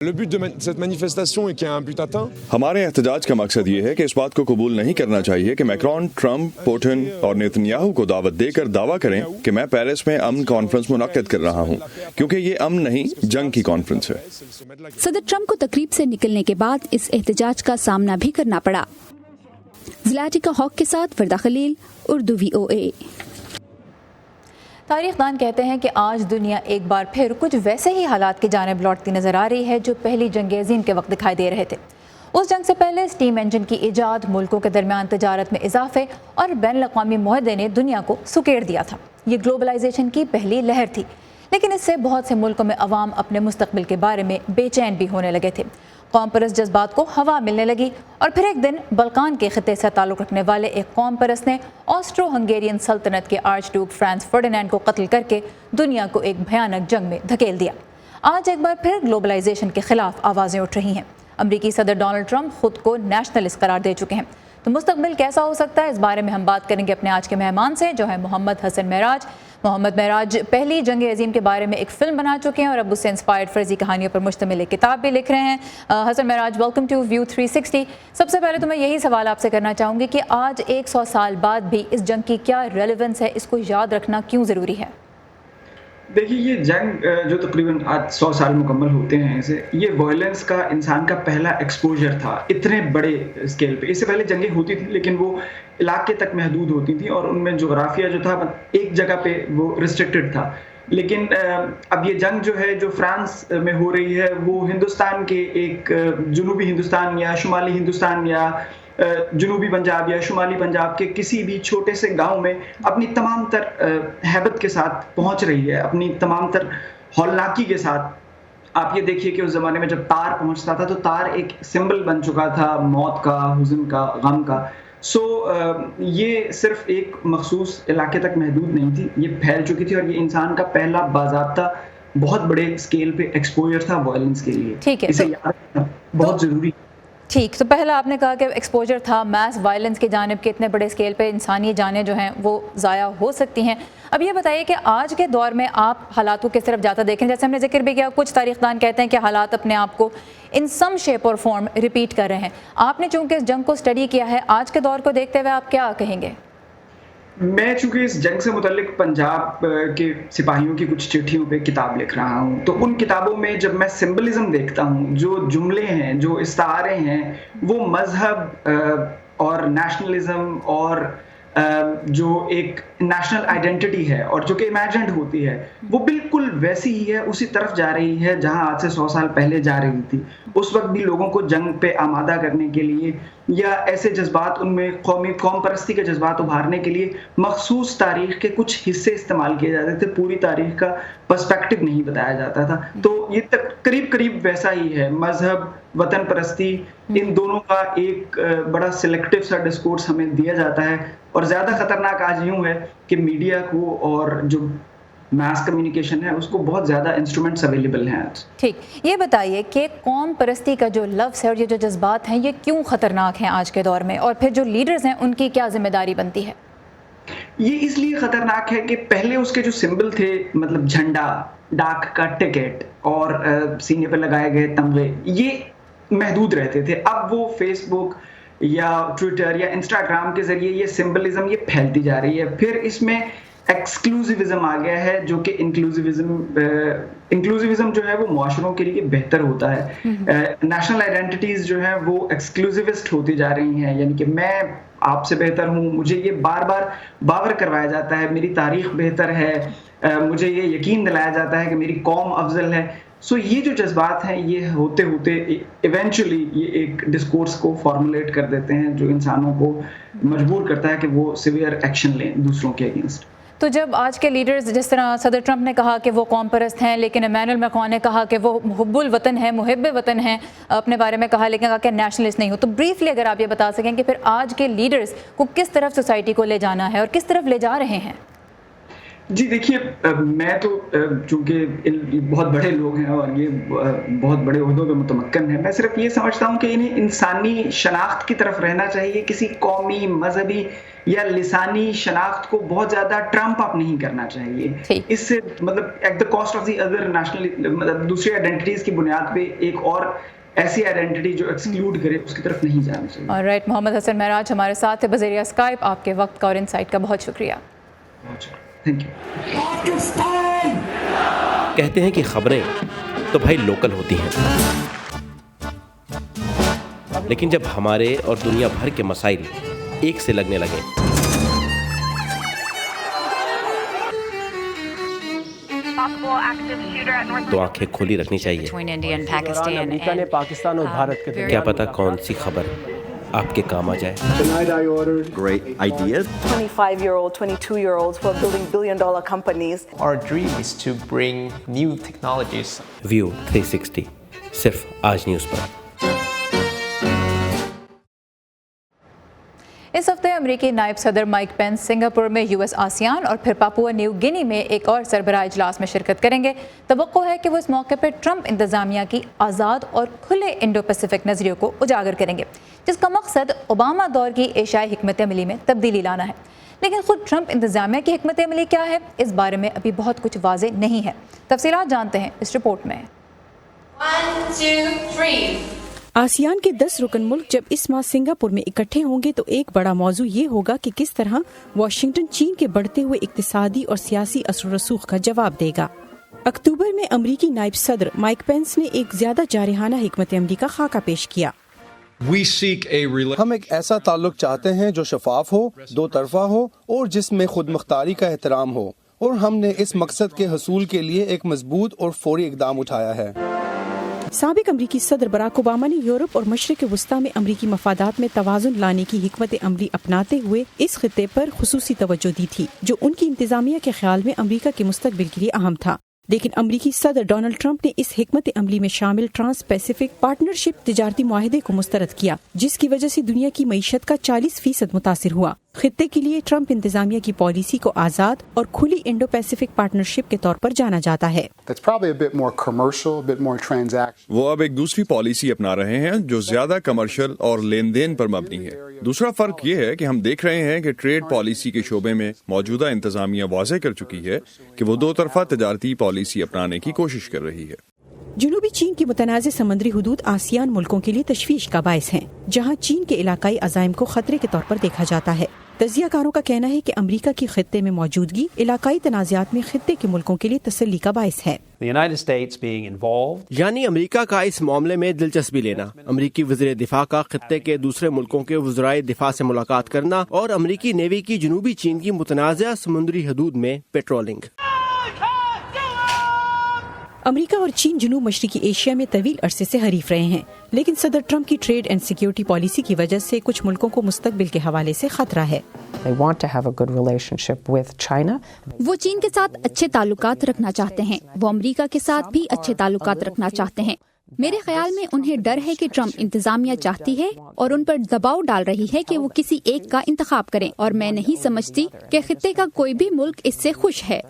Le but de cette manifestation est qu'il y ait un but atteint. ہمارے احتجاج کا مقصد یہ ہے کہ اس بات کو قبول نہیں کرنا چاہیے کہ میکرون، ٹرمپ، پوٹن اور نیتنیاہو کو دعوت دے کر دعویٰ کریں کہ میں پیرس میں امن کانفرنس منعقد کر رہا ہوں، کیونکہ یہ امن نہیں، جنگ کی کانفرنس ہے۔ صدر ٹرمپ کو تقریب سے نکلنے کے بعد اس احتجاج کا سامنا بھی کرنا پڑا۔ زلاٹیکا ہاک کے ساتھ وردہ خلیل، اردو VOA۔ تاریخ دان کہتے ہیں کہ آج دنیا ایک بار پھر کچھ ویسے ہی حالات کی جانب لوٹتی نظر آ رہی ہے جو پہلی جنگ عظیم کے وقت دکھائی دے رہے تھے۔ اس جنگ سے پہلے اسٹیم انجن کی ایجاد، ملکوں کے درمیان تجارت میں اضافے اور بین الاقوامی معاہدے نے دنیا کو سکیڑ دیا تھا۔ یہ گلوبلائزیشن کی پہلی لہر تھی، لیکن اس سے بہت سے ملکوں میں عوام اپنے مستقبل کے بارے میں بے چین بھی ہونے لگے تھے۔ قوم پرست جذبات کو ہوا ملنے لگی اور پھر ایک دن بلقان کے خطے سے تعلق رکھنے والے ایک قوم پرست نے آسٹرو ہنگیرین سلطنت کے آرچ ڈیوک فرانس فرڈینینڈ کو قتل کر کے دنیا کو ایک بھیانک جنگ میں دھکیل دیا۔ آج ایک بار پھر گلوبلائزیشن کے خلاف آوازیں اٹھ رہی ہیں۔ امریکی صدر ڈونلڈ ٹرمپ خود کو نیشنلسٹ قرار دے چکے ہیں۔ تو مستقبل کیسا ہو سکتا ہے، اس بارے میں ہم بات کریں گے اپنے آج کے مہمان سے، جو ہے محمد حسن معراج۔ محمد معراج پہلی جنگ عظیم کے بارے میں ایک فلم بنا چکے ہیں اور اب اس سے انسپائرڈ فرضی کہانیوں پر مشتمل ایک کتاب بھی لکھ رہے ہیں۔ حسن معراج، ویلکم ٹو ویو 360۔ سب سے پہلے تو میں یہی سوال آپ سے کرنا چاہوں گی کہ آج 100 سال بعد بھی اس جنگ کی کیا ریلیونس ہے، اس کو یاد رکھنا کیوں ضروری ہے؟ دیکھیے، یہ جنگ جو تقریباً آج 100 سال مکمل ہوتے ہیں اسے، یہ وائلنس کا انسان کا پہلا ایکسپوجر تھا اتنے بڑے اسکیل پہ۔ اس سے پہلے جنگیں ہوتی تھیں لیکن وہ علاقے تک محدود ہوتی تھیں اور ان میں جغرافیہ جو تھا ایک جگہ پہ وہ ریسٹرکٹڈ تھا۔ لیکن اب یہ جنگ جو ہے جو فرانس میں ہو رہی ہے وہ ہندوستان کے ایک جنوبی ہندوستان یا شمالی ہندوستان یا جنوبی پنجاب یا شمالی پنجاب کے کسی بھی چھوٹے سے گاؤں میں اپنی تمام تر ہیبت کے ساتھ پہنچ رہی ہے، اپنی تمام تر ہولناکی کے ساتھ۔ آپ یہ دیکھیے کہ اس زمانے میں جب تار پہنچتا تھا تو تار ایک سمبل بن چکا تھا موت کا، حزن کا، غم کا۔ یہ صرف ایک مخصوص علاقے تک محدود نہیں تھی، یہ پھیل چکی تھی اور یہ انسان کا پہلا باضابطہ بہت بڑے اسکیل پہ ایکسپوجر تھا وائلنس کے لیے۔ ٹھیک ہے، اسے یاد رکھنا بہت ضروری۔ ٹھیک، تو پہلا آپ نے کہا کہ ایکسپوجر تھا میس وائلنس کی جانب کے، اتنے بڑے اسکیل پہ انسانی جانیں جو ہیں وہ ضائع ہو سکتی ہیں۔ اب یہ بتائیے کہ آج کے دور میں آپ حالات کو کس طرف جاتا دیکھیں؟ جیسے ہم نے ذکر بھی کیا، کچھ تاریخ دان کہتے ہیں کہ حالات اپنے آپ کو ان سم شیپ اور فارم ریپیٹ کر رہے ہیں۔ آپ نے چونکہ اس جنگ کو اسٹڈی کیا ہے، آج کے دور کو دیکھتے ہوئے آپ کیا کہیں گے؟ میں چونکہ اس جنگ سے متعلق پنجاب کے سپاہیوں کی کچھ چٹھیوں پہ کتاب لکھ رہا ہوں، تو ان کتابوں میں جب میں سمبلزم دیکھتا ہوں، جو جملے ہیں، جو استعارے ہیں، وہ مذہب اور نیشنلزم اور جو ایک نیشنل آئیڈینٹی ہے اور جو کہ امیجنڈ ہوتی ہے، وہ بالکل ویسی ہی ہے، اسی طرف جا رہی ہے جہاں آج سے 100 سال پہلے جا رہی تھی۔ اس وقت بھی لوگوں کو جنگ پہ آمادہ کرنے کے لیے یا ایسے جذبات ان میں قوم پرستی کے جذبات ابھارنے کے لیے مخصوص تاریخ کے کچھ حصے استعمال کیے جاتے تھے، پوری تاریخ کا پرسپیکٹو نہیں بتایا جاتا تھا۔ تو یہ قریب ویسا ہی ہے، مذہب، وطن پرستی، ان دونوں کا ایک بڑا سلیکٹیو سا ڈسکورس ہمیں دیا جاتا ہے۔ اور زیادہ خطرناک آج یوں ہے کہ میڈیا کو اور جو میس کمیونیکیشن ہے اس کو بہت زیادہ انسٹرومنٹس اویلیبل ہیں آج۔ ٹھیک، یہ بتائیے کہ قوم پرستی کا جو لفظ ہے اور یہ جو جذبات ہیں یہ کیوں خطرناک ہیں آج کے دور میں، اور پھر جو لیڈرز ہیں ان کی کیا ذمہ داری بنتی ہے؟ یہ اس لیے خطرناک ہے کہ پہلے اس کے جو سمبل تھے، مطلب جھنڈا، ڈاک کا ٹکٹ اور سینے پہ لگائے گئے تمغے، یہ محدود رہتے تھے۔ اب وہ فیس بک یا ٹویٹر یا انسٹاگرام کے ذریعے یہ سمبلزم یہ پھیلتی جا رہی ہے۔ پھر اس میں ایکسکلوزیوزم آ گیا ہے، جو کہ انکلوزیوزم جو ہے وہ معاشروں کے لیے بہتر ہوتا ہے۔ نیشنل آئیڈینٹیز جو ہیں وہ ایکسکلوزیوسٹ ہوتی جا رہی ہیں، یعنی کہ میں آپ سے بہتر ہوں، مجھے یہ بار بار باور کروایا جاتا ہے میری تاریخ بہتر ہے، مجھے یہ یقین دلایا جاتا ہے کہ میری قوم افضل ہے۔ یہ جو جذبات ہیں یہ ہوتے ہوتے ایونچولی یہ ایک ڈسکورس کو فارمولیٹ کر دیتے ہیں جو انسانوں کو مجبور کرتا ہے کہ وہ سیویئر ایکشن لیں دوسروں کے اگینسٹ۔ تو جب آج کے لیڈرز، جس طرح صدر ٹرمپ نے کہا کہ وہ قوم پرست ہیں، لیکن ایمینول میکرون نے کہا کہ وہ محب الوطن ہیں، محب وطن ہیں، اپنے بارے میں کہا لیکن کہا کہ نیشنلسٹ نہیں ہو، تو بریفلی اگر آپ یہ بتا سکیں کہ پھر آج کے لیڈرز کو کس طرف سوسائٹی کو لے جانا ہے اور کس طرف لے جا رہے ہیں؟ جی دیکھیے، میں تو چونکہ بہت بڑے لوگ ہیں اور یہ بہت بڑے عہدوں پہ متمکن ہیں، میں صرف یہ سمجھتا ہوں کہ انہیں انسانی شناخت کی طرف رہنا چاہیے، کسی قومی، مذہبی یا لسانی شناخت کو بہت زیادہ ٹرمپ اپ نہیں کرنا چاہیے. اس سے مطلب at the cost of the other national, مطلب دوسری آئیڈینٹیز کی بنیاد پہ ایک اور ایسی آئیڈینٹی جو ایکسکلوڈ کرے اس کی طرف نہیں جانا چاہیے. آلرائٹ، محمد حسن معراج ہمارے ساتھ بذریعہ اسکائپ. آپ کے وقت کا اور انسائٹ کا بہت شکریہ. Thank you. کہتے ہیں کہ خبریں تو بھائی لوکل ہوتی ہیں، لیکن جب ہمارے اور دنیا بھر کے مسائل ایک سے لگنے لگے تو آنکھیں کھلی رکھنی چاہیے. امریکہ نے پاکستان اور بھارت کے کیا پتا کون سی خبر آپ کے کام آ جائے. Great ideas. 25-year-old, 22-year-olds who are building billion-dollar companies. Our dream is to bring new technologies. View 360 صرف آج نیوز پر. اس ہفتے امریکی نائب صدر مائک پینس سنگاپور میں یو ایس آسیان اور پھر پاپوا نیو گینی میں ایک اور سربراہ اجلاس میں شرکت کریں گے. توقع ہے کہ وہ اس موقع پر ٹرمپ انتظامیہ کی آزاد اور کھلے انڈو پیسیفک نظریے کو اجاگر کریں گے، جس کا مقصد اوباما دور کی ایشیائی حکمت عملی میں تبدیلی لانا ہے. لیکن خود ٹرمپ انتظامیہ کی حکمت عملی کیا ہے، اس بارے میں ابھی بہت کچھ واضح نہیں ہے. تفصیلات جانتے ہیں اس رپورٹ میں. 1 2 3 آسیان کے 10 رکن ملک جب اس ماہ سنگاپور میں اکٹھے ہوں گے تو ایک بڑا موضوع یہ ہوگا کہ کس طرح واشنگٹن چین کے بڑھتے ہوئے اقتصادی اور سیاسی اثر و رسوخ کا جواب دے گا. اکتوبر میں امریکی نائب صدر مائک پینس نے ایک زیادہ جارحانہ حکمت عملی کا خاکہ پیش کیا. ہم ایک ایسا تعلق چاہتے ہیں جو شفاف ہو، دو طرفہ ہو اور جس میں خود مختاری کا احترام ہو، اور ہم نے اس مقصد کے حصول کے لیے ایک مضبوط اور فوری اقدام اٹھایا ہے. سابق امریکی صدر براک اوباما نے یورپ اور مشرق وسطی میں امریکی مفادات میں توازن لانے کی حکمت عملی اپناتے ہوئے اس خطے پر خصوصی توجہ دی تھی، جو ان کی انتظامیہ کے خیال میں امریکہ کے مستقبل کے لیے اہم تھا. لیکن امریکی صدر ڈونلڈ ٹرمپ نے اس حکمت عملی میں شامل ٹرانس پیسیفک پارٹنرشپ تجارتی معاہدے کو مسترد کیا، جس کی وجہ سے دنیا کی معیشت کا 40% متاثر ہوا. خطے کے لیے ٹرمپ انتظامیہ کی پالیسی کو آزاد اور کھلی انڈو پیسیفک پارٹنرشپ کے طور پر جانا جاتا ہے. وہ اب ایک دوسری پالیسی اپنا رہے ہیں جو زیادہ کمرشل اور لین دین پر مبنی ہے. دوسرا فرق یہ ہے کہ ہم دیکھ رہے ہیں کہ ٹریڈ پالیسی کے شعبے میں موجودہ انتظامیہ واضح کر چکی ہے کہ وہ دو طرفہ تجارتی پالیسی اپنانے کی کوشش کر رہی ہے. جنوبی چین کی متنازع سمندری حدود آسیان ملکوں کے لیے تشویش کا باعث ہیں، جہاں چین کے علاقائی عزائم کو خطرے کے طور پر دیکھا جاتا ہے. تجزیہ کاروں کا کہنا ہے کہ امریکہ کی خطے میں موجودگی علاقائی تنازعات میں خطے کے ملکوں کے لیے تسلی کا باعث ہے. یعنی امریکہ کا اس معاملے میں دلچسپی لینا، امریکی وزیر دفاع کا خطے کے دوسرے ملکوں کے وزرائے دفاع سے ملاقات کرنا اور امریکی نیوی کی جنوبی چین کی متنازع سمندری حدود میں پیٹرولنگ. امریکہ اور چین جنوب مشرقی ایشیا میں طویل عرصے سے حریف رہے ہیں، لیکن صدر ٹرمپ کی ٹریڈ اینڈ سیکیورٹی پالیسی کی وجہ سے کچھ ملکوں کو مستقبل کے حوالے سے خطرہ ہے. وہ چین کے ساتھ اچھے تعلقات رکھنا چاہتے ہیں، وہ امریکہ کے ساتھ بھی اچھے تعلقات رکھنا چاہتے ہیں. میرے خیال میں انہیں ڈر ہے کہ ٹرمپ انتظامیہ چاہتی ہے اور ان پر دباؤ ڈال رہی ہے کہ وہ کسی ایک کا انتخاب کریں، اور میں نہیں سمجھتی کہ خطے کا کوئی بھی ملک اس سے خوش ہے.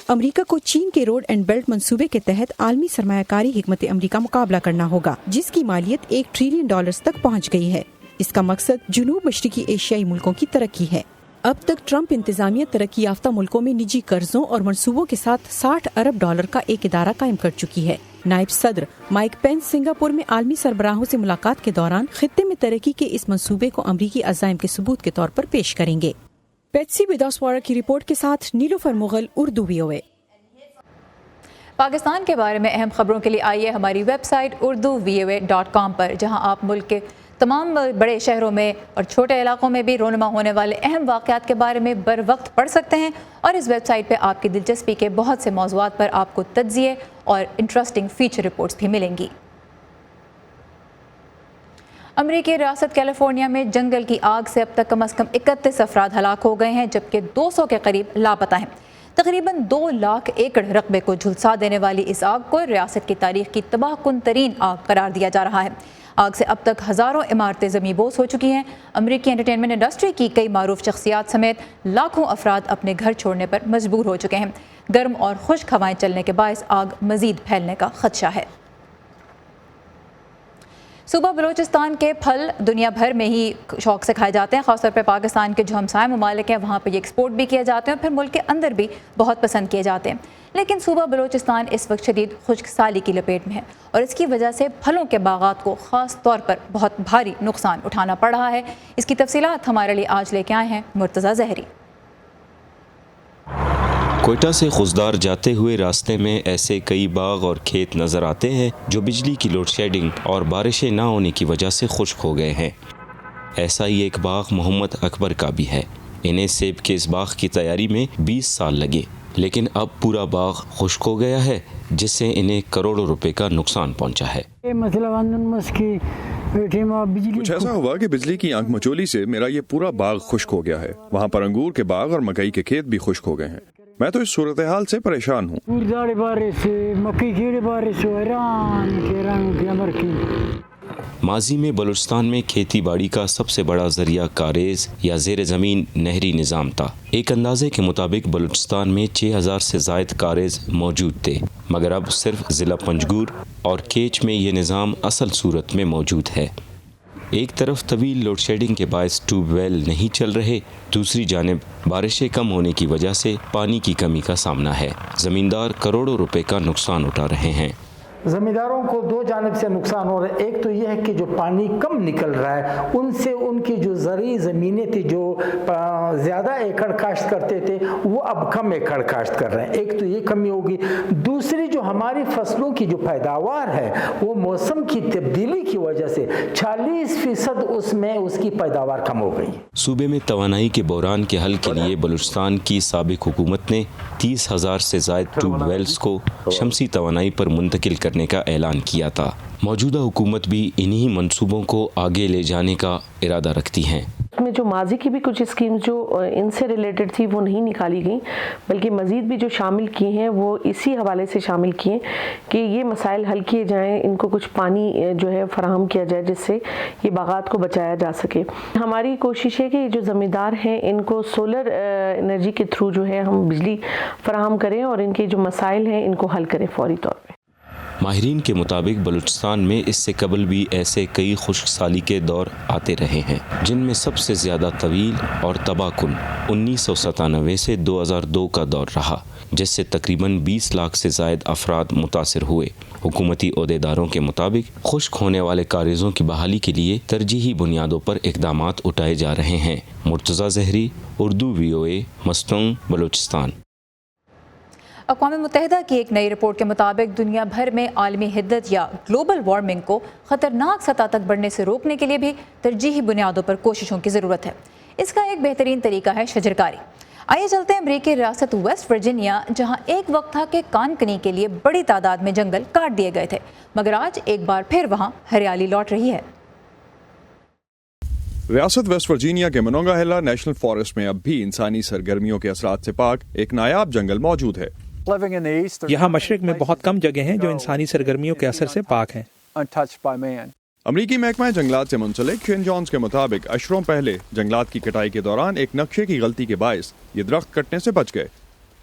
امریکہ کو چین کے روڈ اینڈ بیلٹ منصوبے کے تحت عالمی سرمایہ کاری حکمت عملی کا مقابلہ کرنا ہوگا، جس کی مالیت $1 ٹریلین تک پہنچ گئی ہے. اس کا مقصد جنوب مشرقی ایشیائی ملکوں کی ترقی ہے. اب تک ٹرمپ انتظامیہ ترقی یافتہ ملکوں میں نجی قرضوں اور منصوبوں کے ساتھ $60 ارب کا ایک ادارہ قائم کر چکی ہے. نائب صدر مائک پینس سنگاپور میں عالمی سربراہوں سے ملاقات کے دوران خطے میں ترقی کے اس منصوبے کو امریکی عزائم کے ثبوت کے طور پر پیش کریں گے. پیٹسی بداسوارا کی رپورٹ کے ساتھ نیلوفر مغل، اردو VOA. پاکستان کے بارے میں اہم خبروں کے لیے آئیے ہماری ویب سائٹ urduvoa.com پر، جہاں آپ ملک کے تمام بڑے شہروں میں اور چھوٹے علاقوں میں بھی رونما ہونے والے اہم واقعات کے بارے میں بر وقت پڑھ سکتے ہیں. اور اس ویب سائٹ پہ آپ کی دلچسپی کے بہت سے موضوعات پر آپ کو تجزیے اور انٹرسٹنگ فیچر رپورٹس بھی ملیں گی. امریکی ریاست کیلیفورنیا میں جنگل کی آگ سے اب تک کم از کم 31 افراد ہلاک ہو گئے ہیں، جبکہ 200 کے قریب لاپتہ ہیں. تقریباً 2 لاکھ ایکڑ رقبے کو جھلسا دینے والی اس آگ کو ریاست کی تاریخ کی تباہ کن ترین آگ قرار دیا جا رہا ہے. آگ سے اب تک ہزاروں عمارتیں زمیں بوس ہو چکی ہیں۔ امریکی انٹرٹینمنٹ انڈسٹری کی کئی معروف شخصیات سمیت لاکھوں افراد اپنے گھر چھوڑنے پر مجبور ہو چکے ہیں۔ گرم اور خشک ہوائیں چلنے کے باعث آگ مزید پھیلنے کا خدشہ ہے۔ صوبہ بلوچستان کے پھل دنیا بھر میں ہی شوق سے کھائے جاتے ہیں، خاص طور پہ پاکستان کے جو ہمسائے ممالک ہیں وہاں پہ یہ ایکسپورٹ بھی کیے جاتے ہیں، پھر ملک کے اندر بھی بہت پسند کیے جاتے ہیں۔ لیکن صوبہ بلوچستان اس وقت شدید خشک سالی کی لپیٹ میں ہے اور اس کی وجہ سے پھلوں کے باغات کو خاص طور پر بہت بھاری نقصان اٹھانا پڑ رہا ہے۔ اس کی تفصیلات ہمارے لیے آج لے کے آئے ہیں مرتضیٰ زہری۔ کوئٹہ سے خضدار جاتے ہوئے راستے میں ایسے کئی باغ اور کھیت نظر آتے ہیں جو بجلی کی لوڈ شیڈنگ اور بارشیں نہ ہونے کی وجہ سے خشک ہو گئے ہیں۔ ایسا ہی ایک باغ محمد اکبر کا بھی ہے۔ انہیں سیب کے اس باغ کی تیاری میں 20 سال لگے، لیکن اب پورا باغ خشک ہو گیا ہے جس سے انہیں کروڑوں روپے کا نقصان پہنچا ہے۔ کچھ ایسا ہوا کہ بجلی کی آنکھ مچولی سے میرا یہ پورا باغ خشک ہو گیا ہے۔ وہاں پر انگور کے باغ اور مکئی کے کھیت بھی خشک ہو گئے ہیں۔ میں تو اس صورتحال سے پریشان ہوں۔ ماضی میں بلوچستان میں کھیتی باڑی کا سب سے بڑا ذریعہ کاریز یا زیر زمین نہری نظام تھا۔ ایک اندازے کے مطابق بلوچستان میں 6000 سے زائد کاریز موجود تھے، مگر اب صرف ضلع پنجگور اور کیچ میں یہ نظام اصل صورت میں موجود ہے۔ ایک طرف طویل لوڈ شیڈنگ کے باعث ٹیوب ویل نہیں چل رہے، دوسری جانب بارشیں کم ہونے کی وجہ سے پانی کی کمی کا سامنا ہے۔ زمیندار کروڑوں روپے کا نقصان اٹھا رہے ہیں۔ زمینداروں کو دو جانب سے نقصان ہو رہا ہے۔ ایک تو یہ ہے کہ جو پانی کم نکل رہا ہے ان سے ان کی جو زرعی زمینیں تھی جو زیادہ ایکڑ کاشت کرتے تھے وہ اب کم ایکڑ کاشت کر رہے ہیں، ایک تو یہ کمی ہوگی۔ دوسری جو ہماری فصلوں کی جو پیداوار ہے وہ موسم کی تبدیلی کی وجہ سے 40% اس میں اس کی پیداوار کم ہو گئی۔ صوبے میں توانائی کے بحران کے حل کے لیے بلوچستان کی سابق حکومت نے 30,000 سے زائد ٹیوب ویلز کو شمسی توانائی پر منتقل کرنے کا اعلان کیا تھا۔ موجودہ حکومت بھی انہی منصوبوں کو آگے لے جانے کا ارادہ رکھتی ہیں۔ میں جو ماضی کی بھی کچھ اسکیمز جو ان سے ریلیٹڈ تھی وہ نہیں نکالی گئیں، بلکہ مزید بھی جو شامل کی ہیں وہ اسی حوالے سے شامل کیے کہ یہ مسائل حل کیے جائیں، ان کو کچھ پانی جو ہے فراہم کیا جائے جس سے یہ باغات کو بچایا جا سکے۔ ہماری کوشش ہے کہ یہ جو زمیندار ہیں ان کو سولر انرجی کے تھرو جو ہے ہم بجلی فراہم کریں اور ان کے جو مسائل ہیں ان کو حل کریں فوری طور پہ۔ ماہرین کے مطابق بلوچستان میں اس سے قبل بھی ایسے کئی خشک سالی کے دور آتے رہے ہیں، جن میں سب سے زیادہ طویل اور تباہ کن 1997 سے 2002 کا دور رہا، جس سے تقریباً 20 لاکھ سے زائد افراد متاثر ہوئے۔ حکومتی عہدیداروں کے مطابق خشک ہونے والے کاریزوں کی بحالی کے لیے ترجیحی بنیادوں پر اقدامات اٹھائے جا رہے ہیں۔ مرتضیٰ زہری، اردو VOA، مسٹنگ، بلوچستان۔ اقوام متحدہ کی ایک نئی رپورٹ کے مطابق دنیا بھر میں عالمی حدت یا گلوبل وارمنگ کو خطرناک سطح تک بڑھنے سے روکنے کے لیے بھی ترجیحی بنیادوں پر کوششوں کی ضرورت ہے۔ اس کا ایک بہترین طریقہ ہے شجرکاری۔ آئیے چلتے ہیں امریکی ریاست ویسٹ ورجینیا، جہاں ایک وقت تھا کہ کان کنی کے لیے بڑی تعداد میں جنگل کاٹ دیے گئے تھے، مگر آج ایک بار پھر وہاں ہریالی لوٹ رہی ہے۔ ریاست ویسٹ ورجینیا کے منونگاہیلا نیشنل فارسٹ میں اب بھی انسانی سرگرمیوں کے اثرات سے پاک ایک نایاب جنگل موجود ہے۔ یہاں مشرق میں بہت کم جگہ ہیں جو انسانی سرگرمیوں کے اثر سے پاک ہیں۔ امریکی محکمہ جنگلات سے منسلک شین جونز کے مطابق اشروں پہلے جنگلات کی کٹائی کے دوران ایک نقشے کی غلطی کے باعث یہ درخت کٹنے سے بچ گئے۔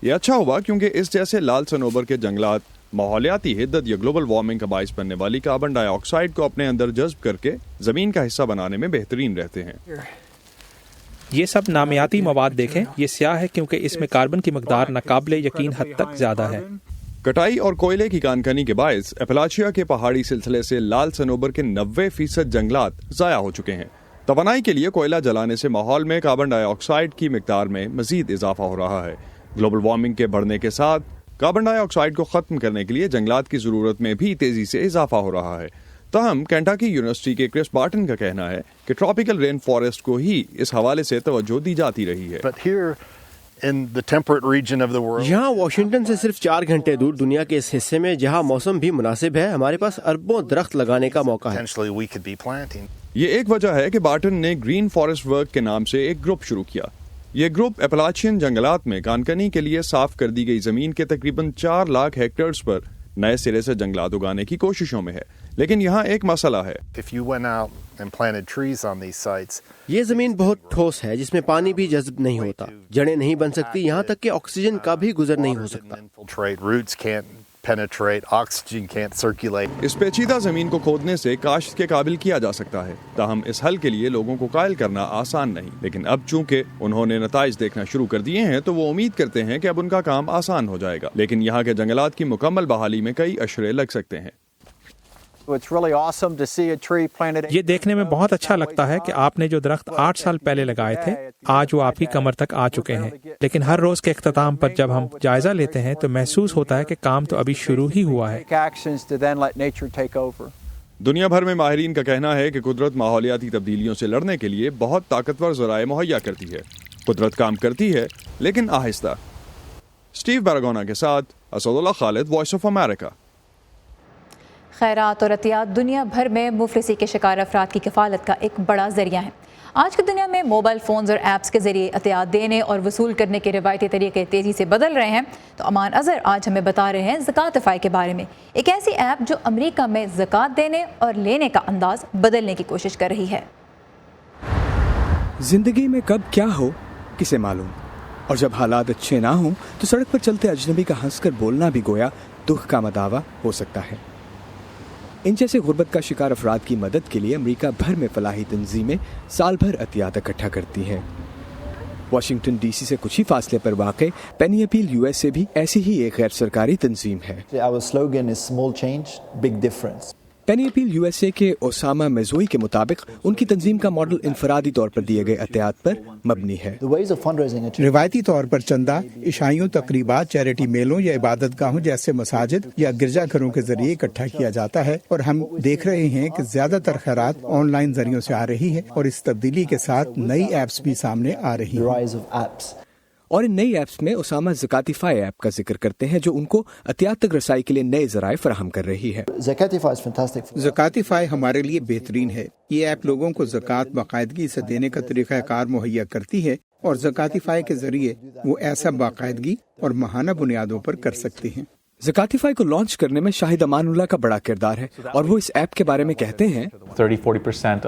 یہ اچھا ہوا کیونکہ اس جیسے لال صنوبر کے جنگلات ماحولیاتی حدت یا گلوبل وارمنگ کا باعث بننے والی کاربن ڈائی آکسائیڈ کو اپنے اندر جذب کر کے زمین کا حصہ بنانے میں بہترین رہتے ہیں۔ یہ سب نامیاتی مواد دیکھیں، یہ سیاہ ہے کیونکہ اس میں کاربن کی مقدار ناقابل یقین حد تک زیادہ ہے۔ کٹائی اور کوئلے کی کانکنی کے باعث اپلاچیا کے پہاڑی سلسلے سے لال صنوبر کے 90% جنگلات ضائع ہو چکے ہیں۔ توانائی کے لیے کوئلہ جلانے سے ماحول میں کاربن ڈائی آکسائیڈ کی مقدار میں مزید اضافہ ہو رہا ہے۔ گلوبل وارمنگ کے بڑھنے کے ساتھ کاربن ڈائی آکسائیڈ کو ختم کرنے کے لیے جنگلات کی ضرورت میں بھی تیزی سے اضافہ ہو رہا ہے۔ تاہم کینٹاکی یونیورسٹی کے کرس بارٹن کا کہنا ہے کہ ٹراپیکل رین فارسٹ کو ہی اس حوالے سے توجہ دی جاتی رہی ہے۔ یہاں واشنگٹن سے صرف 4 گھنٹے دور دنیا کے اس حصے میں جہاں موسم بھی مناسب ہے، ہمارے پاس اربوں درخت لگانے کا موقع ہے۔ یہ ایک وجہ ہے کہ بارٹن نے گرین فارسٹ ورک کے نام سے ایک گروپ شروع کیا۔ یہ گروپ اپلاچین جنگلات میں کانکنی کے لیے صاف کر دی گئی زمین کے تقریباً 4 لاکھ ہیکٹرز پر نئے سرے سے جنگلات اگانے کی کوششوں میں ہے، لیکن یہاں ایک مسئلہ ہے۔ یہ زمین بہت ٹھوس ہے جس میں پانی بھی جذب نہیں ہوتا، جڑیں نہیں بن سکتی، یہاں تک کہ آکسیجن کا بھی گزر نہیں ہو سکتا۔ اس پیچیدہ زمین کو کھودنے سے کاشت کے قابل کیا جا سکتا ہے، تاہم اس حل کے لیے لوگوں کو قائل کرنا آسان نہیں، لیکن اب چونکہ انہوں نے نتائج دیکھنا شروع کر دیے ہیں تو وہ امید کرتے ہیں کہ اب ان کا کام آسان ہو جائے گا، لیکن یہاں کے جنگلات کی مکمل بحالی میں کئی اشرے لگ سکتے ہیں۔ یہ دیکھنے میں بہت اچھا لگتا ہے کہ آپ نے جو درخت 8 سال پہلے لگائے تھے آج وہ آپ کی کمر تک آ چکے ہیں، لیکن ہر روز کے اختتام پر جب ہم جائزہ لیتے ہیں تو محسوس ہوتا ہے کہ کام تو ابھی شروع ہی ہوا ہے۔ دنیا بھر میں ماہرین کا کہنا ہے کہ قدرت ماحولیاتی تبدیلیوں سے لڑنے کے لیے بہت طاقتور ذرائع مہیا کرتی ہے۔ قدرت کام کرتی ہے لیکن آہستہ۔ اسٹیو بیراگونا کے ساتھ اسد اللہ خالد، وائس آف امریکہ۔ خیرات اور عطیات دنیا بھر میں مفلسی کے شکار افراد کی کفالت کا ایک بڑا ذریعہ ہے۔ آج کی دنیا میں موبائل فونز اور ایپس کے ذریعے عطیات دینے اور وصول کرنے کے روایتی طریقے تیزی سے بدل رہے ہیں، تو امان اظہر آج ہمیں بتا رہے ہیں زکاتفائی کے بارے میں، ایک ایسی ایپ جو امریکہ میں زکوٰۃ دینے اور لینے کا انداز بدلنے کی کوشش کر رہی ہے۔ زندگی میں کب کیا ہو کسے معلوم، اور جب حالات اچھے نہ ہوں تو سڑک پر چلتے اجنبی کا ہنس کر بولنا بھی گویا دکھ کا مداوا ہو سکتا ہے۔ ان جیسے غربت کا شکار افراد کی مدد کے لیے امریکہ بھر میں فلاحی تنظیمیں سال بھر عطیات اکٹھا کرتی ہیں۔ واشنگٹن ڈی سی سے کچھ ہی فاصلے پر واقع پینی اپیل یو ایس اے بھی ایسی ہی ایک غیر سرکاری تنظیم ہے۔ پینی اپیل یو ایس اے کے اسامہ میزوئی کے مطابق ان کی تنظیم کا ماڈل انفرادی طور پر دیے گئے عطیات پر مبنی ہے۔ روایتی طور پر چندہ عشائیوں، تقریبات، چیریٹی میلوں یا عبادت گاہوں جیسے مساجد یا گرجا گھروں کے ذریعے اکٹھا کیا جاتا ہے، اور ہم دیکھ رہے ہیں کہ زیادہ تر خیرات آن لائن ذریعوں سے آ رہی ہے، اور اس تبدیلی کے ساتھ نئی ایپس بھی سامنے آ رہی ہیں۔ اور ان نئی ایپس میں اسامہ زکاتیفائی ایپ کا ذکر کرتے ہیں جو ان کو عطیات تک رسائی کے لیے نئے ذرائع فراہم کر رہی ہے۔ زکاتیفائی ہمارے لیے بہترین ہے۔ یہ ایپ لوگوں کو زکوٰۃ باقاعدگی سے دینے کا طریقہ کار مہیا کرتی ہے، اور زکاتیفائی کے ذریعے وہ ایسا باقاعدگی اور ماہانہ بنیادوں پر کر سکتے ہیں۔ زکاتیفائی کو لانچ کرنے میں شاہد امان اللہ کا بڑا کردار ہے، اور وہ اس ایپ کے بارے میں کہتے ہیں 30-40%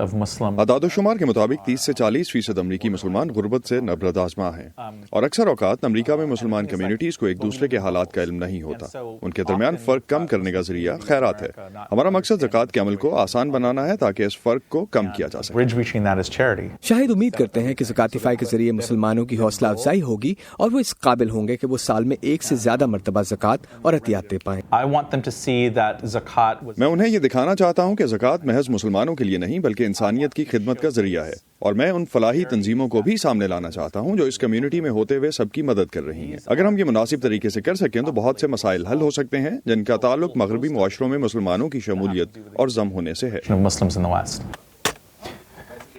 اعداد و شمار کے مطابق 30 سے 40% امریکی مسلمان غربت سے نبرد آزما ہیں، اور اکثر اوقات امریکہ میں مسلمان کمیونٹیز کو ایک دوسرے کے حالات کا علم نہیں ہوتا۔ ان کے درمیان فرق کم کرنے کا ذریعہ خیرات ہے۔ ہمارا مقصد زکوٰۃ کے عمل کو آسان بنانا ہے تاکہ اس فرق کو کم کیا جا سکے۔ شاہد امید کرتے ہیں کہ زکاتیفائی کے ذریعے مسلمانوں کی حوصلہ افزائی ہوگی اور وہ اس قابل ہوں گے کہ وہ سال میں 1 سے زیادہ مرتبہ زکوٰۃ اور عطیات دے پائیں۔ میں انہیں یہ دکھانا چاہتا ہوں کہ زکوٰۃ محض مسلمانوں کے لیے نہیں بلکہ انسانیت کی خدمت کا ذریعہ ہے، اور میں ان فلاحی تنظیموں کو بھی سامنے لانا چاہتا ہوں جو اس کمیونٹی میں ہوتے ہوئے سب کی مدد کر رہی ہیں۔ اگر ہم یہ مناسب طریقے سے کر سکیں تو بہت سے مسائل حل ہو سکتے ہیں جن کا تعلق مغربی معاشروں میں مسلمانوں کی شمولیت اور ضم ہونے سے ہے۔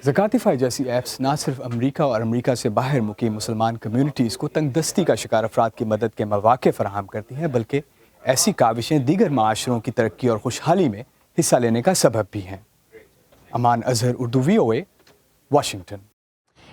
زکاتیفائی جیسی ایپس نہ صرف امریکہ اور امریکہ سے باہر مقیم مسلمان کمیونٹیز کو تنگ دستی کا شکار افراد کی مدد کے مواقع فراہم کرتی ہیں، بلکہ ایسی کاوشیں دیگر معاشروں کی ترقی اور خوشحالی میں حصہ لینے کا سبب بھی ہیں۔ امان اظہر، اردو VOA، واشنگٹن۔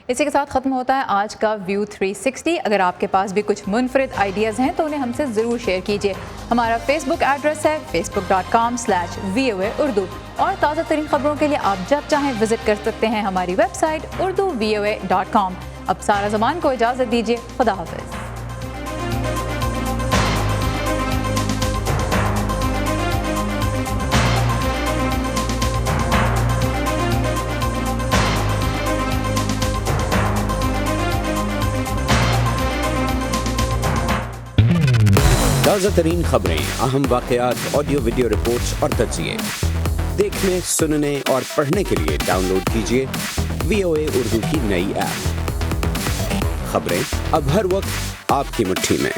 اسی کے ساتھ ختم ہوتا ہے آج کا ویو 360۔ اگر آپ کے پاس بھی کچھ منفرد آئیڈیاز ہیں تو انہیں ہم سے ضرور شیئر کیجیے۔ ہمارا فیس بک ایڈریس ہے facebook.com/VOA اردو، اور تازہ ترین خبروں کے لیے آپ جب چاہیں وزٹ کر سکتے ہیں ہماری ویب سائٹ urduvoa.com۔ اب سارا زمان کو اجازت دیجیے، خدا حافظ۔ تازہ ترین خبریں، اہم واقعات، آڈیو ویڈیو رپورٹس اور تجزیے دیکھنے، سننے اور پڑھنے کے لیے ڈاؤن لوڈ کیجیے VOA اردو کی نئی ایپ۔ خبریں اب ہر وقت آپ کی مٹھی میں۔